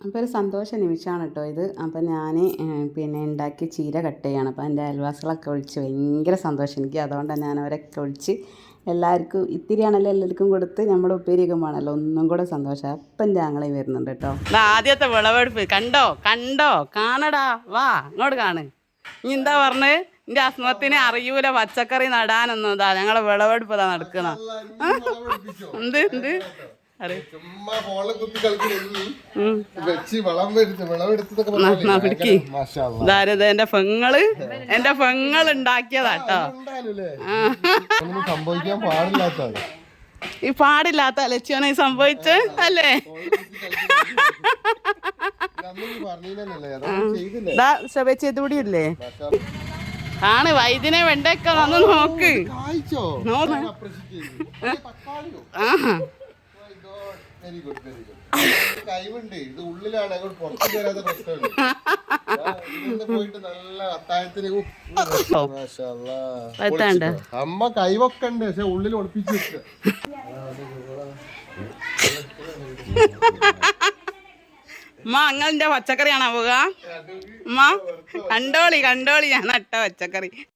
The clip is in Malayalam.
അപ്പോൾ ഒരു സന്തോഷ നിമിഷമാണ് കേട്ടോ ഇത്. അപ്പോൾ ഞാൻ പിന്നെ ഉണ്ടാക്കി ചീര കട്ട് ചെയ്യാണ്. അപ്പോൾ എൻ്റെ അയൽവാസികളൊക്കെ വിളിച്ച് ഭയങ്കര സന്തോഷം എനിക്ക്. അതുകൊണ്ടാണ് ഞാൻ അവരൊക്കെ വിളിച്ച് എല്ലാവർക്കും ഇത്തിരിയാണല്ലോ എല്ലാവർക്കും കൊടുത്ത് നമ്മുടെ ഉപ്പേരിയൊക്കെ വേണമല്ലോ, ഒന്നും കൂടെ സന്തോഷം. അപ്പം എൻ്റെ ആങ്ങളെയും വരുന്നുണ്ട് കേട്ടോ. ആദ്യത്തെ വിളവെടുപ്പ് കണ്ടോ കാണടാ, വാ ഇങ്ങോട്ട് കാണ്. ഇനി എന്താ പറഞ്ഞ് എൻ്റെ അസ്മത്തിന് അറിയൂല പച്ചക്കറി നടാനൊന്നും. ഇതാ ഞങ്ങളെ വിളവെടുപ്പ് ഇതാ നടക്കണ. എന്ത് എന്റെ പെങ്ങൾ ഉണ്ടാക്കിയതാട്ടോ. സംഭവിക്കാൻ പാടില്ലാത്ത ഈ പാടില്ലാത്ത ലക്ഷ്മണ സംഭവിച്ച അല്ലേ? ചെയ്തുകൂടിയില്ലേ ആണ് വൈദ്യനെ വെണ്ടൊക്കെ വന്ന് നോക്ക്. കഴിവുണ്ട്. ഇത് ഉള്ളിലാണ്, പുറത്തേക്ക് വരാത്ത പ്രശ്നമുണ്ട്. പോയിട്ട് നല്ല അത്താഴത്തിന് അമ്മ കഴിവൊക്കെ ഉണ്ട്, പക്ഷെ ഉള്ളിൽ ഒളിപ്പിച്ചു വെക്കുക. അങ്ങന്റെ പച്ചക്കറിയാണോ പോവുക? കണ്ടോളി ഞാൻ നട്ട പച്ചക്കറി.